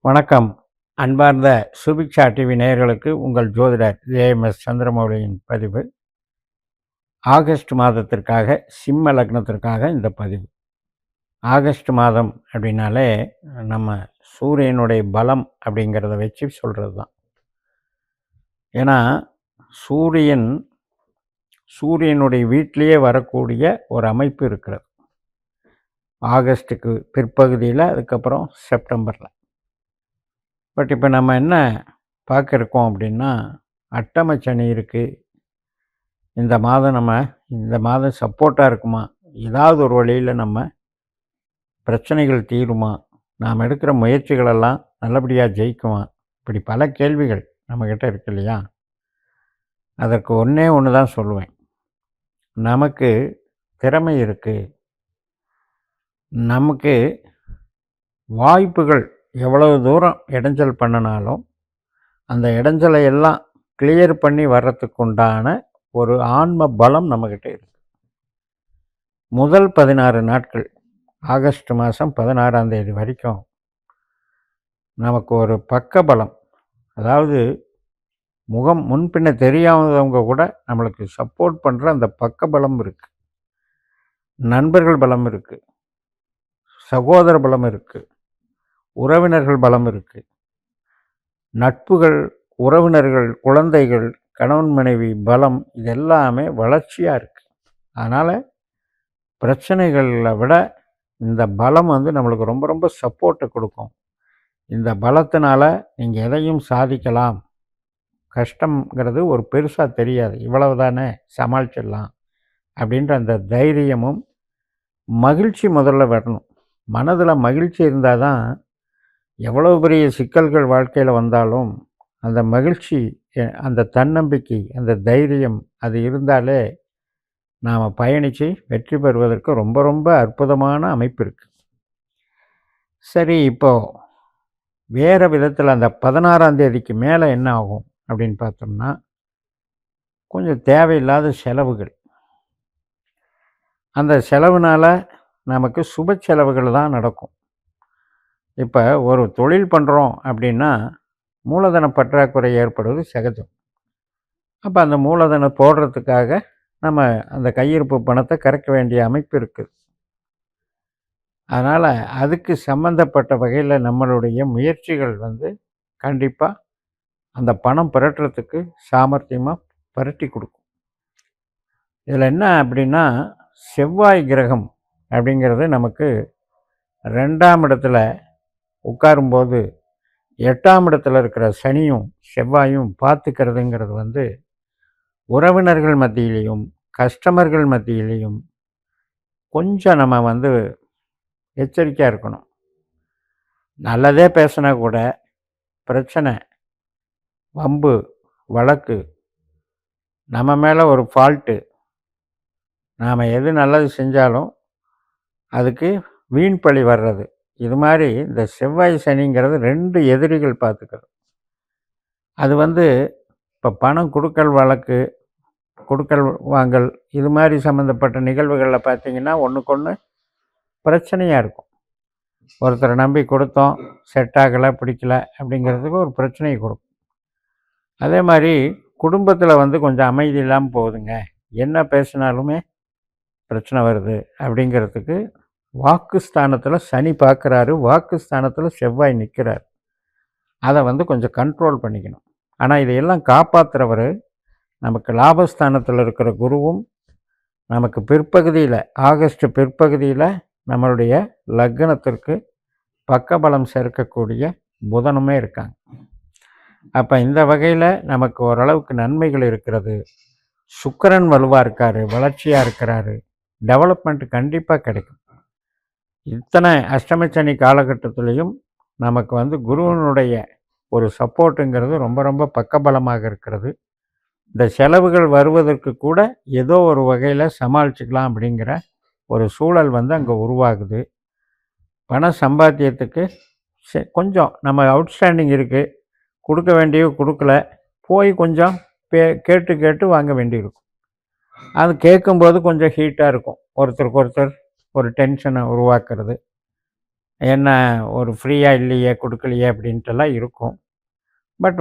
வணக்கம். அன்பார்ந்த சுபிக்ஷா டிவி நேயர்களுக்கு உங்கள் ஜோதிடர் ஏஎம்எஸ் சந்திரமௌலியின் பதிவு. ஆகஸ்ட் மாதத்திற்காக சிம்ம லக்னத்திற்காக இந்த பதிவு. ஆகஸ்ட் மாதம் அப்படின்னாலே நம்ம சூரியனுடைய பலம் அப்படிங்கிறத வச்சு சொல்கிறது தான். ஏன்னா சூரியனுடைய வீட்டிலேயே வரக்கூடிய ஒரு அமைப்பு இருக்கிறது. ஆகஸ்ட்டுக்கு பிற்பகுதியில், அதுக்கப்புறம் செப்டம்பரில். பட் இப்போ நம்ம என்ன பார்க்க இருக்கோம் அப்படின்னா, அட்டம சனி இருக்குது. இந்த மாதம் சப்போர்ட்டாக இருக்குமா? ஏதாவது ஒரு வழியில் நம்ம பிரச்சனைகள் தீருமா? நாம் எடுக்கிற முயற்சிகளெல்லாம் நல்லபடியாக ஜெயிக்குமா? இப்படி பல கேள்விகள் நம்மக்கிட்ட இருக்கு இல்லையா? அதற்கு ஒன்றே ஒன்று தான் சொல்லுவேன். நமக்கு திறமை இருக்குது. நமக்கு வாய்ப்புகள் எவ்வளவு தூரம் இடைஞ்சல் பண்ணினாலும் அந்த இடைஞ்சலை எல்லாம் கிளியர் பண்ணி வர்றதுக்கு உண்டான ஒரு ஆன்ம பலம் நம்மக்கிட்ட இருக்குது. முதல் 16 நாட்கள், ஆகஸ்ட் மாதம் 16ஆம் தேதி வரைக்கும் நமக்கு ஒரு பக்க பலம், அதாவது முன்பின்ன தெரியாதவங்க கூட நம்மளுக்கு சப்போர்ட் பண்ணுற அந்த பக்க பலம் இருக்குது. நண்பர்கள் பலம் இருக்குது, சகோதர பலம் இருக்குது, உறவினர்கள் பலம் இருக்குது, நட்புகள், உறவினர்கள், குழந்தைகள், கணவன் மனைவி பலம், இது எல்லாமே வளர்ச்சியாக இருக்குது. அதனால் பிரச்சனைகளை விட இந்த பலம் நம்மளுக்கு ரொம்ப ரொம்ப சப்போர்ட்டை கொடுக்கும். இந்த பலத்தினால நீங்கள் எதையும் சாதிக்கலாம். கஷ்டங்கிறது ஒரு பெருசாக தெரியாது, இவ்வளவு தானே சமாளிச்சிடலாம் அப்படின்ற அந்த தைரியமும் மகிழ்ச்சி முதல்ல வரணும். மனதில் மகிழ்ச்சி இருந்தால் தான் எவ்வளவு பெரிய சிக்கல்கள் வாழ்க்கையில் வந்தாலும் அந்த மகிழ்ச்சி, அந்த தன்னம்பிக்கை, அந்த தைரியம் அது இருந்தாலே நாம் பயணித்து வெற்றி பெறுவதற்கு ரொம்ப ரொம்ப அற்புதமான அமைப்பு இருக்குது. சரி, இப்போது வேறு விதத்தில் அந்த 16ஆம் தேதிக்கு மேலே என்ன ஆகும் அப்படின்னு பார்த்தோம்னா, கொஞ்சம் தேவையில்லாத செலவுகள். அந்த செலவுனால் நமக்கு சுப செலவுகள் தான் நடக்கும். இப்போ ஒரு தொழில் பண்ணுறோம் அப்படின்னா மூலதன பற்றாக்குறை ஏற்படுவது சகஜம். அப்போ அந்த மூலதனம் போடுறதுக்காக நம்ம அந்த கையிருப்பு பணத்தை கரைக்க வேண்டிய அமைப்பு இருக்குது. அதனால் அதுக்கு சம்பந்தப்பட்ட வகையில் நம்மளுடைய முயற்சிகள் கண்டிப்பாக அந்த பணம் புரட்டுறதுக்கு சாமர்த்தியமாக புரட்டி கொடுக்கும். இதில் என்ன அப்படின்னா, செவ்வாய் கிரகம் அப்படிங்கிறது நமக்கு 2ஆம் இடத்துல உட்காரும்போது 8ஆம் இடத்துல இருக்கிற சனியும் செவ்வாயும் பார்த்துக்கிறதுங்கிறது உறவினர்கள் மத்தியிலையும் கஸ்டமர்கள் மத்தியிலையும் கொஞ்சம் நம்ம எச்சரிக்கையாக இருக்கணும். நல்லதே பேசினா கூட பிரச்சனை, வம்பு, வழக்கு, நம்ம மேலே ஒரு ஃபால்ட்டு, நாம் எது நல்லது செஞ்சாலும் அதுக்கு வீண் பழி வர்றது, இது மாதிரி இந்த செவ்வாய் சனிங்கிறது 2 எதிரிகள் பார்த்துக்கிறது. அது இப்போ பணம் கொடுக்கல் வழக்கு, கொடுக்கல் வாங்கல், இது மாதிரி சம்மந்தப்பட்ட நிகழ்வுகளில் பார்த்திங்கன்னா ஒன்றுக்கொன்று பிரச்சனையாக இருக்கும். ஒருத்தரை நம்பி கொடுத்தோம், செட் ஆகலை, பிடிக்கல அப்படிங்கிறதுக்கு ஒரு பிரச்சனையை கொடுக்கும். அதே மாதிரி குடும்பத்தில் கொஞ்சம் அமைதி இல்லாமல் போகுதுங்க, என்ன பேசினாலுமே பிரச்சனை வருது அப்படிங்கிறதுக்கு வாக்குஸ்தானத்தில் சனி பார்க்குறாரு, வாக்குஸ்தானத்தில் செவ்வாய் நிற்கிறார். அதை கொஞ்சம் கண்ட்ரோல் பண்ணிக்கணும். ஆனால் இதையெல்லாம் காப்பாற்றுறவர் நமக்கு லாபஸ்தானத்தில் இருக்கிற குருவும், நமக்கு பிற்பகுதியில், ஆகஸ்ட் பிற்பகுதியில் நம்மளுடைய லக்னத்திற்கு பக்கபலம் சேர்க்கக்கூடிய புதனுமே இருக்காங்க. அப்போ இந்த வகையில் நமக்கு ஓரளவுக்கு நன்மைகள் இருக்கிறது. சுக்கிரன் வலுவாக இருக்கார், வளர்ச்சியாக இருக்கிறாரு, டெவலப்மெண்ட் கண்டிப்பாக கிடைக்கும். இத்தனை அஷ்டமச்சனி காலகட்டத்திலையும் நமக்கு குருவனுடைய ஒரு சப்போர்ட்டுங்கிறது ரொம்ப ரொம்ப பக்கபலமாக இருக்கிறது. இந்த செலவுகள் வருவதற்கு கூட ஏதோ ஒரு வகையில் சமாளிச்சுக்கலாம் அப்படிங்கிற ஒரு சூழல் அங்கே உருவாகுது. பண சம்பாத்தியத்துக்கு கொஞ்சம் நம்ம அவுட்ஸ்டாண்டிங் இருக்குது, கொடுக்க வேண்டிய கொடுக்கல, போய் கொஞ்சம் கேட்டு வாங்க வேண்டியிருக்கும். அது கேட்கும்போது கொஞ்சம் ஹீட்டாக இருக்கும், ஒருத்தருக்கு ஒருத்தர் ஒரு டென்ஷனை உருவாக்குறது. என்ன ஒரு ஃப்ரீயா இல்லையே, கொடுக்கலையே அப்படின்ட்டுலாம் இருக்கும். பட்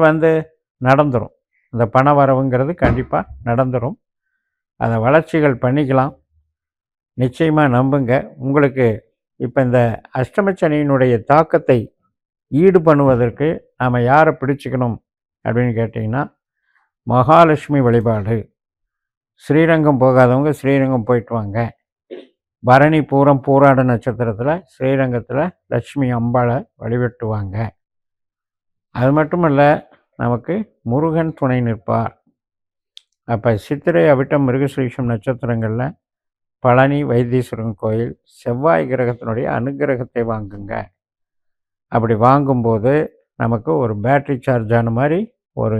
நடந்துரும். இந்த பண வரவுங்கிறது கண்டிப்பா நடந்துரும். அத வளர்ச்சிகள் பண்ணிக்கலாம். நிச்சயமா நம்புங்க. உங்களுக்கு இப்ப இந்த அஷ்டம சனியினுடைய தாக்கத்தை ஈடு பண்ணுவதற்கு நாம யார பிடிச்சுக்கணும் அப்படின்னு கேட்டீங்கன்னா, மகாலட்சுமி வழிபாடு. ஸ்ரீரங்கம் போகாதவங்க ஸ்ரீரங்கம் போயிட்டு வாங்க. பரணி, பூரம், பூராட நட்சத்திரத்தில் ஸ்ரீரங்கத்தில் லட்சுமி அம்பாளை வழிபட்டுவாங்க. அது மட்டும் இல்லை, நமக்கு முருகன் துணை நிற்பார். அப்போ சித்திரை, அவிட்டம், மிருகஸ்ரீஷம் நட்சத்திரங்களில் பழனி வைத்தீஸ்வரன் கோயில் செவ்வாய் கிரகத்தினுடைய அனுகிரகத்தை வாங்குங்க. அப்படி வாங்கும்போது நமக்கு ஒரு பேட்ரி சார்ஜ் ஆன மாதிரி ஒரு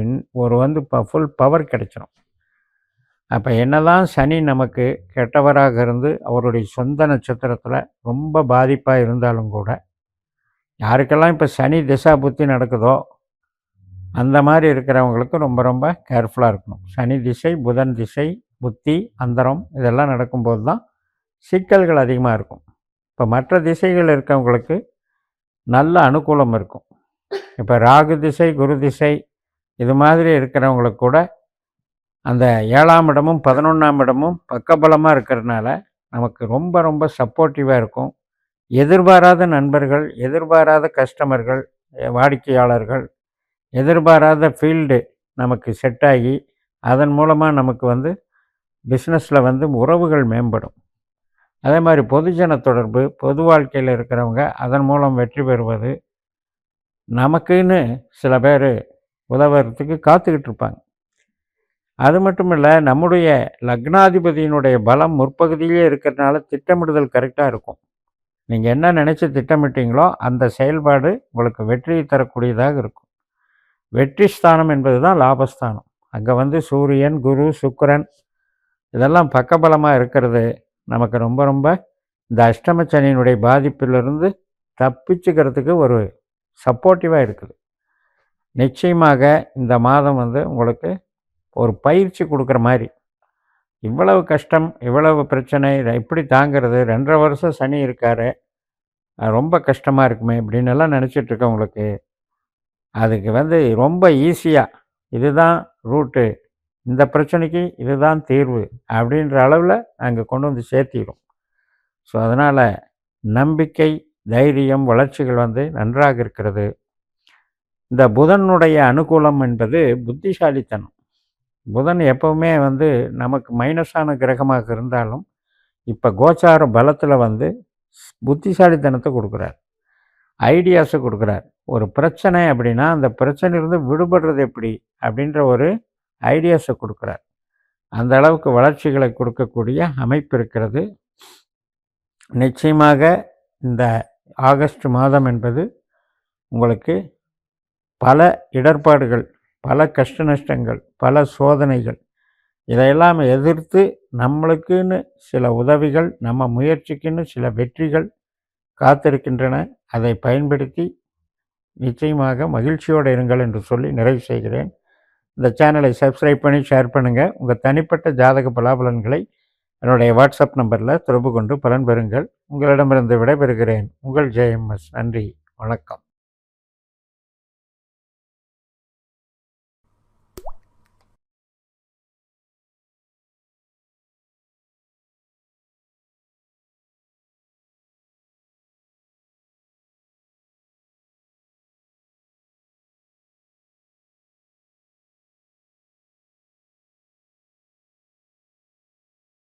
ஃபுல் பவர் கிடைச்சிடும். அப்போ என்னதான் சனி நமக்கு கெட்டவராக இருந்து அவருடைய சொந்த நட்சத்திரத்தில் ரொம்ப பாதிப்பாக இருந்தாலும் கூட, யாருக்கெல்லாம் இப்போ சனி திசா புத்தி நடக்குதோ அந்த மாதிரி இருக்கிறவங்களுக்கு ரொம்ப ரொம்ப கேர்ஃபுல்லாக இருக்கணும். சனி திசை, புதன் திசை, புத்தி, அந்தரம் இதெல்லாம் நடக்கும்போது தான் சிக்கல்கள் அதிகமாக இருக்கும். இப்போ மற்ற திசைகள் இருக்கவங்களுக்கு நல்ல அனுகூலம் இருக்கும். இப்போ ராகு திசை, குரு திசை இது மாதிரி இருக்கிறவங்களுக்கு கூட அந்த 7ஆம் இடமும் 11ஆம் இடமும் பக்கபலமாக இருக்கிறதுனால நமக்கு ரொம்ப ரொம்ப சப்போர்ட்டிவாக இருக்கும். எதிர்பாராத நண்பர்கள், எதிர்பாராத கஸ்டமர்கள், வாடிக்கையாளர்கள், எதிர்பாராத ஃபீல்டு நமக்கு செட் ஆகி அதன் மூலமாக நமக்கு பிஸ்னஸில் உறவுகள் மேம்படும். அதே மாதிரி பொதுஜன தொடர்பு, பொது வாழ்க்கையில் இருக்கிறவங்க அதன் மூலம் வெற்றி பெறுவது, நமக்குன்னு சில பேர் உதவுறதுக்கு காத்துக்கிட்டு இருப்பாங்க. அது மட்டும் இல்லை, நம்முடைய லக்னாதிபதியினுடைய பலம் முற்பகுதியிலே இருக்கிறதுனால திட்டமிடுதல் கரெக்டாக இருக்கும். நீங்கள் என்ன நினச்சி திட்டமிட்டீங்களோ அந்த செயல்பாடு உங்களுக்கு வெற்றியை தரக்கூடியதாக இருக்கும். வெற்றி ஸ்தானம் என்பது தான் லாபஸ்தானம். அங்கே சூரியன், குரு, சுக்கிரன் இதெல்லாம் பக்கபலமாக இருக்கிறது நமக்கு ரொம்ப ரொம்ப இந்த அஷ்டம சனியினுடைய பாதிப்பிலிருந்து தப்பிச்சுக்கிறதுக்கு ஒரு சப்போர்ட்டிவாக இருக்குது. நிச்சயமாக இந்த மாதம் உங்களுக்கு ஒரு பயிற்சி கொடுக்குற மாதிரி, இவ்வளவு கஷ்டம், இவ்வளவு பிரச்சனை, எப்படி தாங்கிறது, 2.5 வருஷம் சனி இருக்கார், ரொம்ப கஷ்டமாக இருக்குமே அப்படின்னு எல்லாம் நினச்சிட்டு இருக்கவங்களுக்கு அதுக்கு ரொம்ப ஈஸியாக இதுதான் ரூட்டு, இந்த பிரச்சனைக்கு இதுதான் தீர்வு அப்படின்ற அளவில் அங்கே கொண்டு சேர்த்திடும். ஸோ அதனால் நம்பிக்கை, தைரியம், வளர்ச்சிகள் நன்றாக இருக்கிறது. இந்த புதனுடைய அனுகூலம் என்பது புத்திசாலித்தனம். புதன் எப்போவுமே நமக்கு மைனஸான கிரகமாக இருந்தாலும் இப்போ கோச்சார பலத்தில் புத்திசாலித்தனத்தை கொடுக்குறார், ஐடியாஸை கொடுக்குறார். ஒரு பிரச்சனை அப்படின்னா அந்த பிரச்சனையிலிருந்து விடுபடுறது எப்படி அப்படின்ற ஒரு ஐடியாஸை கொடுக்குறார். அந்த அளவுக்கு வளர்ச்சிகளை கொடுக்கக்கூடிய அமைப்பு இருக்கிறது. நிச்சயமாக இந்த ஆகஸ்ட் மாதம் என்பது உங்களுக்கு பல இடர்பாடுகள், பல கஷ்ட நஷ்டங்கள், பல சோதனைகள் இதையெல்லாம் எதிர்த்து நம்மளுக்குன்னு சில உதவிகள், நம்ம முயற்சிக்குன்னு சில வெற்றிகள் காத்திருக்கின்றன. அதை பயன்படுத்தி நிச்சயமாக மகிழ்ச்சியோடு இருங்கள் என்று சொல்லி நிறைவு செய்கிறேன். இந்த சேனலை சப்ஸ்கிரைப் பண்ணி ஷேர் பண்ணுங்கள். உங்கள் தனிப்பட்ட ஜாதக பலாபலன்களை என்னுடைய வாட்ஸ்அப் நம்பரில் தொடர்பு கொண்டு பலன் பெறுங்கள். உங்களிடமிருந்து விடைபெறுகிறேன். உங்கள் JMS. நன்றி, வணக்கம்.